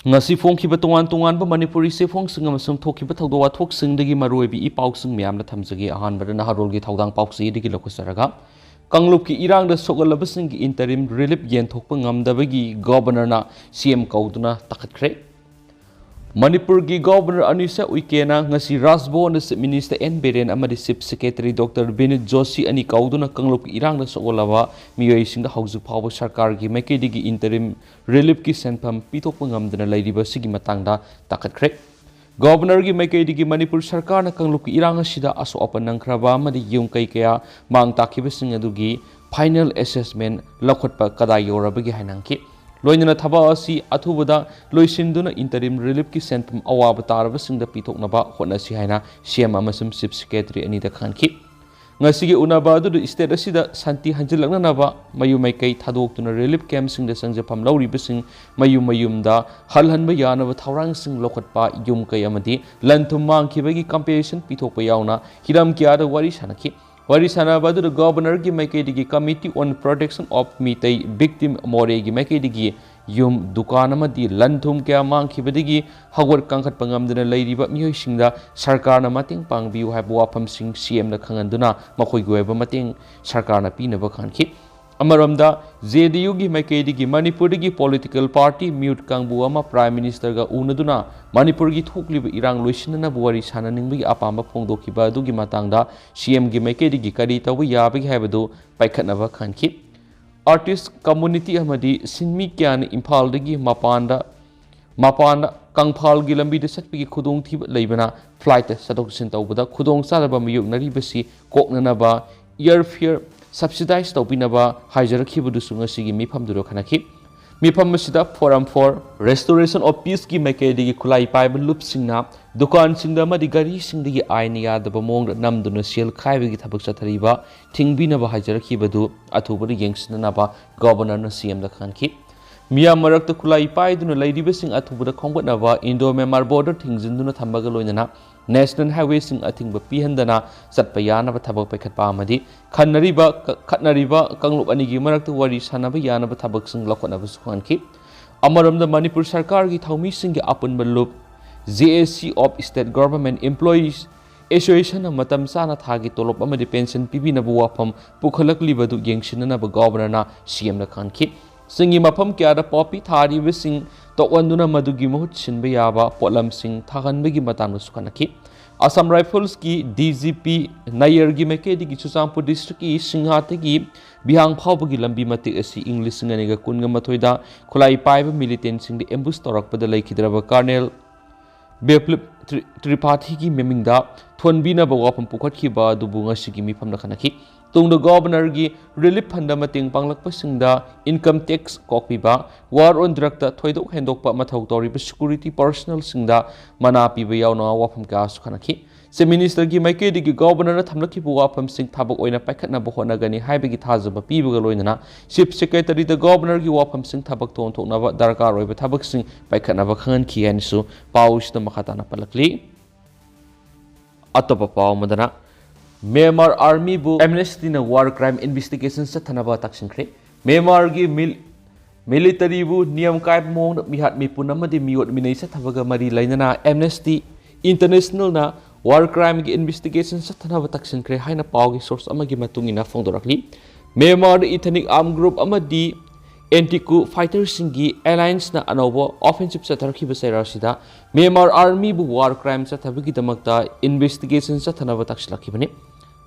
ngasi phongkhiba tongan tongan ba manipuri se phongsing amasung thokhiba thawdo wathoksingdagi maroibi i pausing miyamna thamjagi ahanbada naharolgi thawdang pauksi digi lokusaraga kanglupki irangda Sokhallaba singgi interim relief yenthokpa ngamdabagi governor na CM kouduna takhatkhre Manipurgi governor Anisa Uikena ngasi Rasbon minister N Beren amadi chief secretary Dr. Binit Joshi ani kauduna kanglupki irangda Sokhallaba miyoi singda hauju phawa sarkar gi maikidigi interim relief ki senpham pitokpa ngamdana lairiba sigi matangda takhatkhre governor gi maikidigi Manipur sarkar na kanglupki irang asida aso apanangkraba amadi yung kai kaya mang takhiba sing adugi final assessment lakhotpa kada yorabagi hanangki loinana thaba asi athubada loisinduna interim relief ki sentum awaba taraba singda pitoknaba honasi haina CM amasum chief secretary ani da khanki ngasigi unaba du state asida santi hanjilakna naba mayu maikai thadoktuna relief camp singda sangjapam lauriba sing mayumda halhanba yanaba thaurang sing lokhatpa yum kai amadi lanthum mangkhibagi compensation pitokpa yauna hiram kya da wari sanaki Wari sanabadu the governor gi maikidigi committee on protection of mitai victim more gi maikidigi yum dukan amadi lanthum kya mangkhibadigi hawar kangkhat pangamdana lairiba miyoi singda sarkar na mating pangbiu haibu wafam sing CM na khanganduna makhoi goiba mating sarkar na pinaba khanki Amaramda JDU gi maikidigi Manipur gi political party mute kangbu ama prime minister ga unaduna Manipur gi thukliba irang loisinna buwari sananingbi apamba phongdokhiba adugi matangda CM gi maikidigi kari tawu yabagi haibadu paikhatnaba khanki artist community amadi sinmi kyan imphal dagi mapanda kangphal gi lambi de satpigi khudong thiba leibana flight sadok sin tawbada khudong salaba miyuk naribasi koknanaba airfare subsidize tawbinaba haijarakhibudu sungasi mifamduro khanaki mifam masida forum for restoration of peace ki maikidigi khulai paiba loop singna dukan singda madi gari singdigi aini yadaba mong namduna sel khaibagi thabak chathariba thingbinaba haijarakhibudu athubadu yengsinaba governor na CM da khanki Miyam marakta khulai paiduna lairiba sing athubada khongbatnaba Indo Myanmar border thingjinduna thambaga loinana National Highway sing athingba pihandana satpa yanaba thabak paikhatpa amadi khatnariba kanglup anigi marakta wari sanaba yanaba thabak sing lakhotnaba sukhanki amaramda Manipur sarkar gi thaumi sing gi apunba loop JSC of State Government Employees Association matam sana thagi tolop amadi pension pibinaba wafam pukhalakliba du yengsinanaba governor na CM na khanki Singi mapam kya popi thari sing tokanduna madugi mahut sinba yaba polam sing thaganbagi matangno sukhanaki Assam Rifles ki DGP Nair gi maikidigi Chusampur district ki Singhatagi bihang phawbagi lambi matik asi English nganiga kunga mathoida khulai paiba militant sing de ambush torakpada laikhidraba Colonel Beplip Tripathi ki memingda thonbina ba wapam pukhatkhiba dubu ngasigi mifamna khanaki Tungda governor gi relief fund mating panglakpa singda income tax kokpiba war on directa thoidok hendokpa mathau toriba security personnel singda mana piba yauna wafam ka sukhanaki se minister gi maikidigi governor na thamlaki bu wafam sing thabak oina paikhatna bo honagani haibagi thajaba pibaga loinana chief secretary the governor gi wafam sing thabak thon thoknaba darkar oiba thabak sing paikhatna ba khangan khianisu paush na makhatana palakli atopa paw madana Myanmar Army bu amnesty na war crime investigation sa thanaba taksinkhre Myanmar gi military bu niyam kai mong mihat mipun amadi miot minai sa thabaga mari lainana amnesty international na war crime gi investigation sa thanaba taksinkhre haina pawgi source amagi matungina phongdorakli Myanmar ethnic armed group amadi anti-coup fighters singi alliance na anobo offensive sa tarkhiba sairasida Myanmar Army bu war crime sa thabagi damakta investigation sa thanaba takslakibani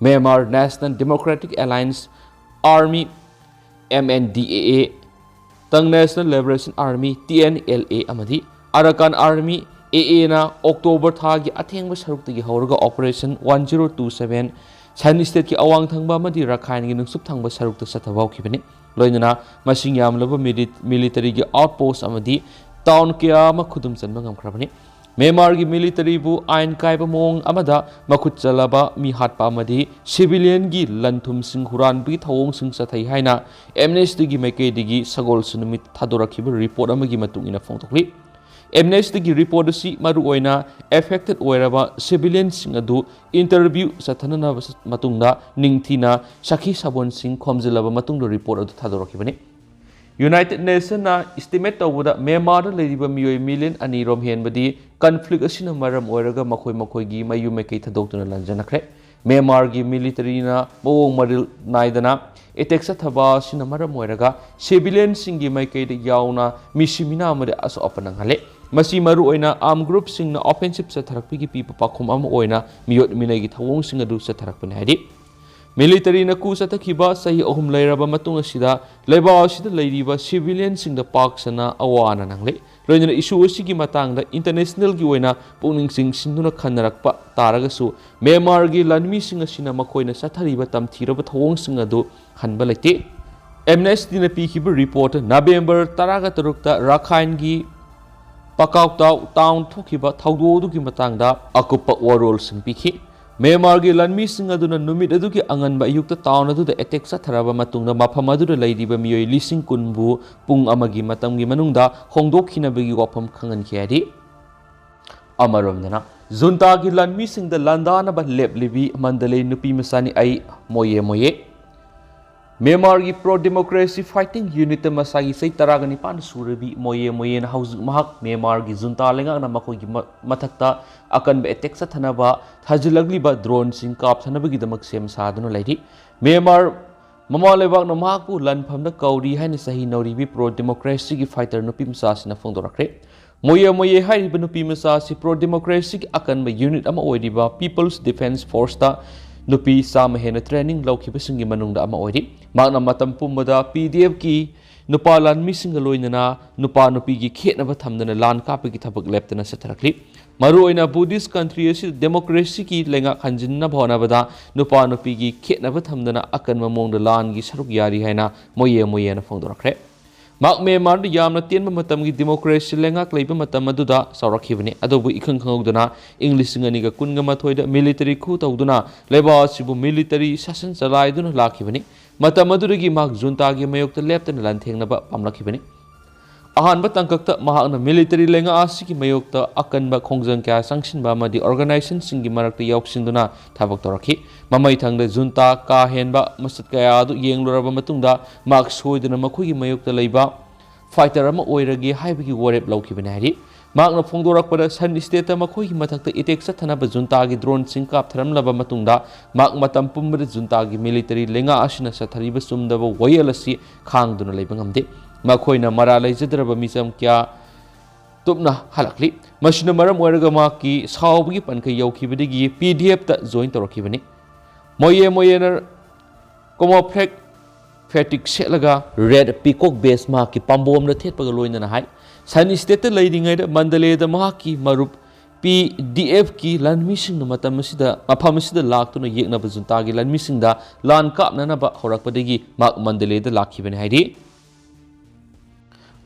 Myanmar National Democratic Alliance Army MNDAA Tang National Liberation Army TNLA amadi Arakan Army AA na October thagi athengba saruktagi hawraga Operation 1027 Chan State ki awang thangba amadi Rakhine gi nungsup thangba sarukta sathawaukibani loinana masing yamlaba military gi outpost amadi town kya ma khudum chanba ngamkhrabani Myanmar gi military bu ain kaiba mong amada makhut chalaba mi hatpa amadi civilian gi lanthum sing huran bi thawong sing sathai haina amnesty gi maikidigi sagol sunumit thadorakhiba report amagi matungina phongtokli amnesty gi report asi maru oina affected oiraba civilian sing adu interview sathanana matungda ningthina sakhi sabon sing khomjilaba matungdo report adu thadorakhibani United Nation estimate तौबदा Myanmar लेरिबा मियोय million अनीरोम हेनबदी conflict असिना मरम ओइरगा मखोय मखोयगी मयु मेकै थदोक्तुना लंजनखरे Myanmar की मिलिटरीना मवोंग मरिल नाइदना attack सथबा सिना मरम ओइरगा civilian सिंगी मैकैद यावना मिसिमिना अमदे असो अपनंगले मसी मरु ओइना आर्म ग्रुप सिंगना ऑफेंसिव सथरकपिगी पीपा पाखुम अम ओइना मियोट मिनैगी थवोंग सिंग अदु सथरकपने हादि मिलिटरी न कू सतखिबा सही अहुम लैरबा मतुंग असिदा लेबा असिदा लैरिबा सिविलियन सिंगदा पाक्सना अवाना नंगले लोइना इशू असिगी मतंगदा इंटरनेशनल की ओइना पुनिंग सिंग सिंदुना खनरकपा तारगसु म्यांमार की लनमी सिंग असिना मखोइना सथरिबा तमथिरबा थवोंग सिंग अदु हनबा लैते एमनेस्टी न पीखिबा रिपोर्ट नवेंबर 13 राखाइन की पकाउताउ टाउन थोखिबा थौदोदुगी मतंगदा अकुपा वरोल सिंग पीखि म्यांमार की लनमी सिंग अदुना नुमित अदुगी अंगनबा अयुक्त टाउन अदुदा एटेक सथरबा मतुंगदा मफम अदुदा लैरिबा मियोय लिसिंग कुनबु पुंग अमगी मतंगी मनुंगदा होंदोखिनबगी वाफम खंगनखियादि अमरोमदना जुंता की लनमी सिंगदा लंदानबा लेपलिबी मंदले नुपी मसानी आई मोये मोये म्यांमार की प्रो डेमोक्रेसी फाइटिंग यूनिट मसागी सही तरागनी पान सूरबी मोये मोये महक म्यांमार की जुंता लेंगा मखोगी मथक्ता अकन एटेक सथनबा थाजिलगलिबा ड्रोन सिंग कापथनबगीदमक सेम सादुना लैरि म्यांमार ममा लेबाक नमाकु लनफमदा कौरी हाइन सही नौरीबी प्रो डेमोक्रेसी की फाइटर नुपी मसासिना फोंदोरखरे मोये मोये हाइरिबा नुपी मसासी प्रो डेमोक्रेसी की अकन यूनिट अमा ओइरिबा पीपल्स डिफेंस फोर्स ता नुपी साम हेन ट्रेनिंग लौखिबसिंगी मनुंगदा अमा ओइरि मागना मतम पुंबदा पीडीएफ की नुपा लानमी सिंग लोइनना नुपा नुपी की खेतनबा थमदना लान कापगी थबक लेप्तना सथरखलि मरु ओइना बुद्धिस्ट कंट्री असि डेमोक्रेसी की लेंगा खंजिनना भवनबदा नुपा नुपी की खेतनबा थमदना अकन ममोंग लान की सरुक यारी हाइना मोये मोयेना फोंदोरखरे माक म्यांमार यामना तेनबा मतमगी डेमोक्रेसी लेंगाक लैबा मतम अदुदा सौरखिबनी अदोबु इखंग खंगौदना इंग्लिश सिंगनिगा कुनगा मथोइदा मिलिटरी खु तौदुना लेबा सिबु मिलिटरी शासन चलाइदुना लाखिबनी मतम अदुदगी माक जुंतागी मयोक्ता लेप्तना लानथेंगनबा पामलाखिबनी अहानबा तंकक्ता महाकना मिलिटरी लेंगा आसिगी मयोक्ता अकनबा खोंजंग क्या संगसिनबा मदि ऑर्गेनाइजेशन सिंगी मरक्ता यावसिंदुना थाबक तौरखि ममई थंगदा जुंता का हेनबा मसद कया अदु येंगलोरबा मतुंगदा माक सोइदना मखोगी मयोक्ता लैबा फाइटर अमा ओइरगे हाइबगी वरेप लौखिबने हारि माकना फोंदोरकपदा सन स्टेट मखोगी मथक्ता इटेक सथनबा जुंतागी ड्रोन सिंग कापथरमलबा मतुंगदा माक मतम पुंबदा जुंतागी मिलिटरी लेंगा आसिना सथरिबा सुमदबा वयलसि खांगदुना लैबा ngamde मखोइना मरा लैजद्रबा मिसम क्या तुपना हलकली मशिना मरम ओइरगा माकी सावबगी पनखै यौखिबदगी पीडीएफ ता जॉइन तौरखिबनी मोये मोयेनर कोमोफ्लेक फेटिक सेलगा रेड पीकॉक बेस माकी पाम्बोमना थेटपगा लोइनना हाय सन स्टेट लैरिङैदा मंडलेदा माकी मरुप पीडीएफ की लानमिसिंग मतमसिदा मफमसिदा लाक्तुना येकनबा जुंतागी लानमिसिंगदा लान कापननबा होरकपदगी माक मंडलेदा लाखिबने हायदि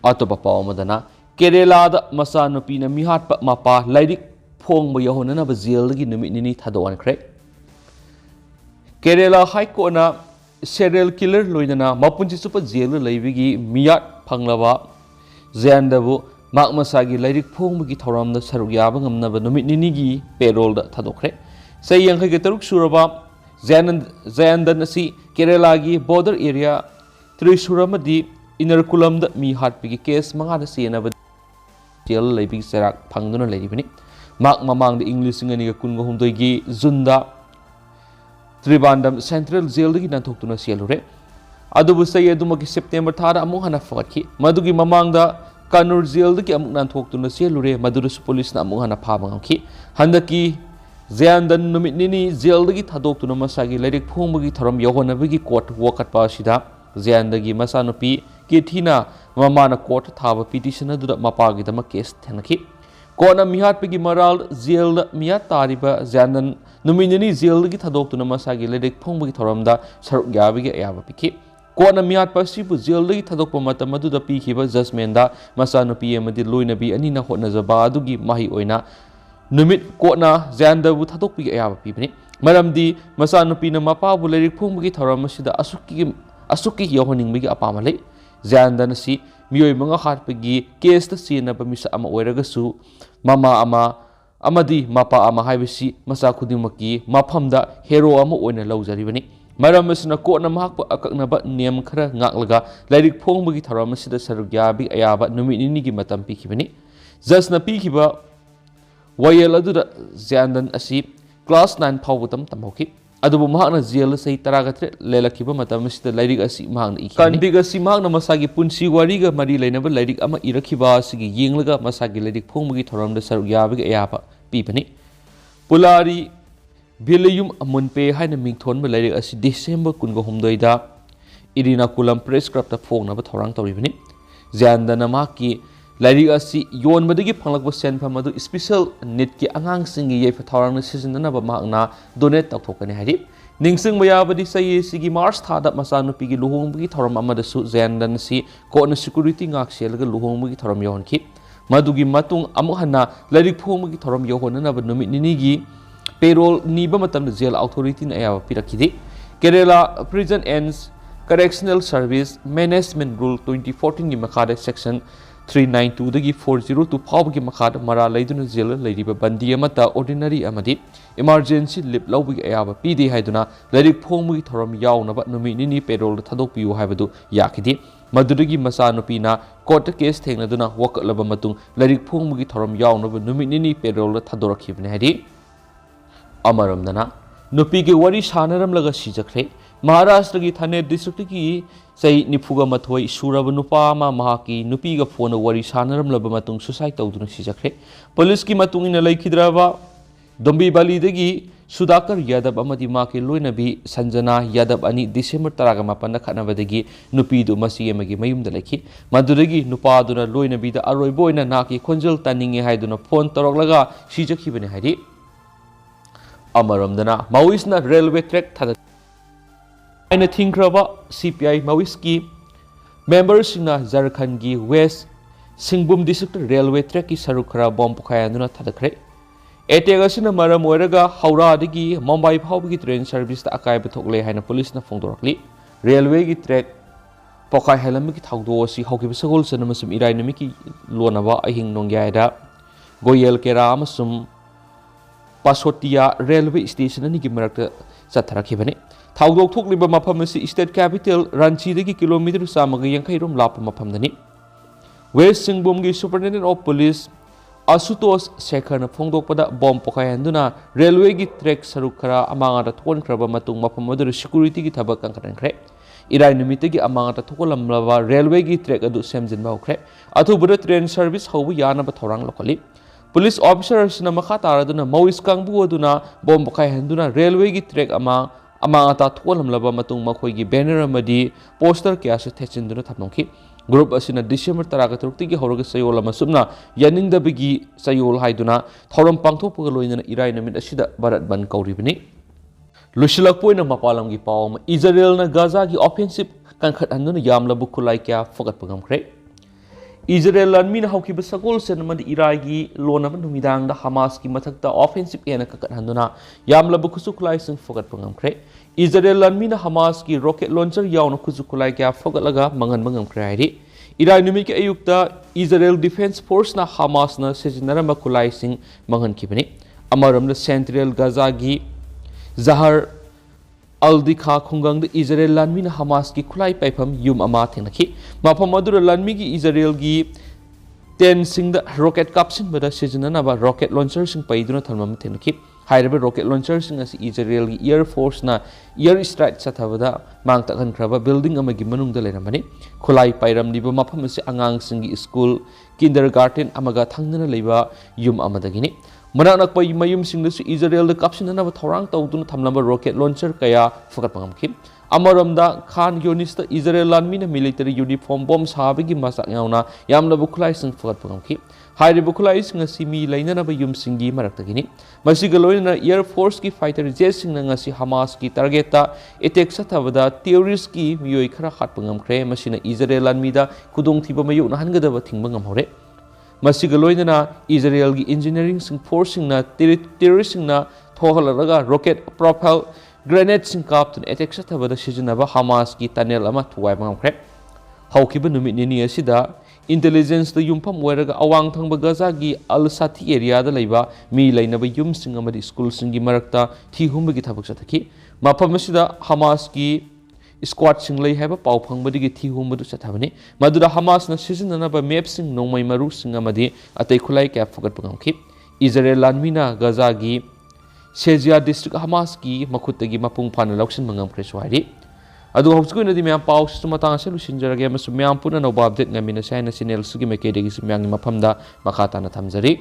अतोपा पावमदना केरलादा मसानुपीना मिहाटपा मपा लाइरिक फोंगबा यहोननबा जेलदगी नुमित निनी थादोनखरे केरला हाई कोर्टना सेरियल किलर लोइनना मपुंची सुप जेल लैबिगी मियाट फंगलबा जेंदबु माक मसागी लाइरिक फोंगबगी थौरामदा सरुक याबा ngamnaba नुमित निनीगी पेरोलदा थादोखरे सै यांखैगे तरुक सुरबा जयंदन असि केरलागी बॉर्डर एरिया त्रिशूरमदी इनरकुलम मी हाटपी केस मंगा सेनब जेल लेबी सेराक फंगदुना लेरिबनी माक ममांग इंग्लिश सिंगनी कुनगा हुमदोगी जुंदा त्रिबांडम सेंट्रल जेल दगी नाथोक्तुना सेलुरे अदुबु सै अदुमकी सेप्टेम्बर थादा अमु हना फगतखि मदुगी ममांगदा कानूर जेल दगी अमु नाथोक्तुना सेलुरे मदुरस पुलिसना अमु हना फाबा ngamखि हंदकी जयंदन नुमित निनी जेल दगी थादोक्तुना मसागी लाइरिक फोंबगी थरम यहोनबगी कोर्ट वकटपा सिदा जयंदगी मसानुपी केथीना ममाना कोर्ट थाबा पिटिशन अदुदा मपागीदमा केस थेनखि कोर्टना मिहाटपगी मराल जेल मिया तारिबा जयंदन नुमिनिनी जेलदगी थादोक्तुना मसागी लाइरिक फोंबगी थरमदा सरुक याबगी अयाबा पिखि कोर्टना मिहाटपसिबु जेलदगी थादोक्पा मतम अदुदा पिखिबा जजमेंटदा मसानुपी अमदि लोइनबी अनिना होटनजबा अदुगी माहि ओइना नुमित कोर्टना जयंदबु थादोक्पगी अयाबा पिबनी मरमदी मसानुपीना मपाबु लाइरिक फोंबगी थरमसिदा असुकी यहोनिंगबगी अपामा लै जयंदन असि मियोय मंगा हाटपगी केसता चेनबा मिसा अमा ओइरगसु ममा अमा अमदी मपा अमा हाइबसि मसा खुदिमकी मफमदा हेरो अमा ओइना लौजरिबनी Maram asina kotna mahakpa akaknaba niyam khara ngaklaga lairik phongbagi tharam asida saruk yabi ayaba numit nini gi matam pikhibani jasna pikhiba wayel aduda jandan asi class 9 phawutam tamhoki adubu mahakna jail sei taragatre lelakhiba matam asida lairik asi mahakna ikhi kanbiga si mahakna masagi punsi wariga mari lainaba lairik ama irakhiba asigi yenglaga masagi lairik phongbagi tharam da saruk yabi ayaba pibani pulari Bilayum amunpe haina mingthon ba lairik asi December kunga humdoida irina kulam press club ta phongna ba thorang tawribani jandana maki lairik asi yon badagi phanglakba sen pham adu special need ki angang singi yei thorang na season ba makna donate tawthokani hari ningsing maya badi sai sigi March thada masanu pigi luhongbi thoram amada su jandan si ko na security ngak selga luhongbi thoram yon ki madugi matung amuhana lairik phongbi thoram yohona ba numit nini gi payroll niba matam jail authority na ayawa pirakidi Kerala Prison and Correctional Service Management Rule 2014 gi makada section 392 dagi 402 phawb gi makada mara laiduna jail lairiba bandi amata ordinary amadi emergency lip lawbi ayawa pidi haiduna lairik phongmu gi thoram yawnaba numi nini payroll thadok piu haibadu yakidi madudagi masa nupina court case thengnaduna wakalaba matung lairik phongmu gi thoram yawnaba numi nini payroll thadorakhibne hadi Amaramdana nupi ke wari sanaram laga sijakre Maharashtra ki Thane district ki sai nifuga mathoi suraba nupa ma mahaki nupi ga phone wari sanaram laba matung suicide tawduna sijakre police ki matung ina laikhidraba Dombi Bali dagi Sudakar Yadav amadi ma ke loinabi Sanjana Yadav ani December 18 na khanabadagi nupi du masi amagi mayum da lakhi maduragi nupa duna loinabi da aroiboina na ki khonjal taninge haiduna phone toroklaga sijakhibane hari Amaramdana Maoist na railway track thada aina thingraba CPI Maoist ki members na Jharkhand gi West Singbum district railway track ki sarukhara bomb pukhayanuna thadakhre etega sina maram oiraga Haura dagi Mumbai phawgi train service ta akai bathokle haina police na phongdorakli railway gi track pokai halam ki thawdo si hawki bisagol sanama sum irai nami ki lonaba ahing nongyaida goyel kera amasum Pasotia railway station ani ki marakta satharakibani thawdok thokliba mafam asi state capital Ranchi dagi kilometer samaga yankai rom lap mafam dani West Singbum gi superintendent of police Asutos Shekhar na phongdokpada bomb pokayanduna railway gi track sarukhara amanga da thon kraba matung mafam adur security gi thabak kangkhankre irai numite gi amanga da thokolamlaba railway gi track adu semjin bawkhre athubura train service hobu yana ba thorang lokali Police officers na makataraduna Maoist kangbu aduna bomb kaihanduna railway gi track ama ata tholamlaba matung makhoi gi banner amadi poster kya se thechinduna thamnongki group asina December 13 gi horoga sayol amasumna yaningdabagi sayol haiduna thoram pangthokpaga loinana irai namit asida Bharat ban kauribani lushilakpoina mapalam gi pawm Israel na Gaza gi offensive kankhat handuna yamlabu khulai kya fogat pagamkhre Israel lanmin hawkiba sagol senamadi iragi lonaba numidang da Hamas ki mathakta offensive ena kakat handuna yamlabu khusuklai sing fogat pangamkhre Israel lanmin Hamas ki rocket launcher yawna khusuklai kya fogatlaga mangan mangamkhre hairi irai numi ki ayukta Israel Defense Force na Hamas na sejinaramba khulai sing mangan kibani amaramda Central Gaza gi Zahar Aldikha khungang da Israel lanmi na Hamas ki khulai paifam yum ama thenakhi mafam adura lanmi gi Israel gi 10 sing da rocket capsin bada sejana ba rocket launcher sing paiduna thalmam thenakhi hairabe rocket launcher sing as Israel gi Air Force na air strike sathabada mang takhan kraba building ama gi manung da leramani khulai pairam niba mafam se angang sing gi school kindergarten amaga thangnana leiba yum amadagini Mananak pa mayum sing da Israel da caption na ba thorang tawduna thamlamba rocket launcher kaya fokat pangamki amaramda Khan Yunis da Israel lanmi na military uniform bomb sabigi masak ngauna yamna bukhulai sing fokat pangamki haire bukhulai sing simi laina na ba yum singi maraktagini masigaloina na Air Force ki fighter jet sing na ngasi Hamas ki target ta attack sathabada terrorist ki miyoi khara khat pangamkhre masina Israel lanmi da khudong thiba mayu na hangada ba thingba ngamhore Masigaloina Israel gi engineering sing forcing na terrorist sing na thohalaraga rocket propel grenade sing kaptun attack sathabada sijinaba Hamas ki tunnel ama thuwai bangkhre hawkiba numit ni asida intelligence da yumpham weraga awang thangba Gaza gi Al Sati area da leiba mi lainaba yum sing amadi school sing gi marakta thi humba gi thabak sathaki ꯃꯐꯝ ꯑꯁꯤꯗ ꯍꯃꯥꯁꯀꯤ ꯁ꯭ꯀ꯭ꯋꯥꯗꯁꯤꯡ ꯂꯩ ꯍꯥꯏꯕ ꯄꯥꯎ ꯐꯪꯕꯗꯒꯤ ꯊꯤꯍꯨꯝꯕꯗꯨ ꯆꯠꯊꯕꯅꯤ ꯃꯗꯨꯗ ꯍꯃꯥꯁꯅ ꯁꯤꯖꯤꯟꯅꯅꯕ ꯃꯦꯞꯁꯤꯡ ꯅꯣꯡꯃꯩ ꯃꯔꯨꯁꯤꯡ ꯑꯃꯗꯤ ꯑꯇꯩ ꯈꯨꯠꯂꯥꯏ ꯀꯌꯥ ꯐꯨꯒꯠꯄ ꯉꯝꯈꯤ ꯏꯖꯔꯦꯜ ꯂꯥꯟꯃꯤꯅ ꯒꯖꯥꯒꯤ ꯁꯦꯖꯤꯌꯥ ꯗꯤꯁꯇ꯭ꯔꯤꯛ ꯍꯃꯥꯁꯀꯤ ꯃꯈꯨꯠꯇꯒꯤ ꯃꯄꯨꯡ ꯐꯥꯅ ꯂꯧꯁꯤꯟꯕ ꯉꯝꯈ꯭ꯔꯦꯁꯨ ꯍꯥꯏꯔꯤ ꯑꯗꯨ ꯍꯧꯖꯤꯛꯀꯤ ꯑꯣꯏꯅꯗꯤ ꯃꯌꯥꯝ ꯄꯥꯎꯁꯤꯁꯨ ꯃꯇꯥꯡ ꯑꯁꯤ ꯂꯣꯏꯁꯤꯟꯖꯔꯒꯦ ꯑꯃꯁꯨꯡ ꯃꯌꯥꯝ ꯄꯨꯟꯅ ꯅꯧꯕ ꯑꯞꯗꯦꯠ ꯉꯝꯃꯤꯟꯅꯁꯤ ꯍꯥꯏꯅ ꯆꯦꯅꯦꯜꯁꯤꯒꯤ ꯃꯥꯏꯀꯩꯗꯒꯤꯁꯨ ꯃꯌꯥꯝꯒꯤ ꯃꯐꯝꯗ ꯃꯈꯥ ꯇꯥꯅ ꯊꯝꯖꯔꯤ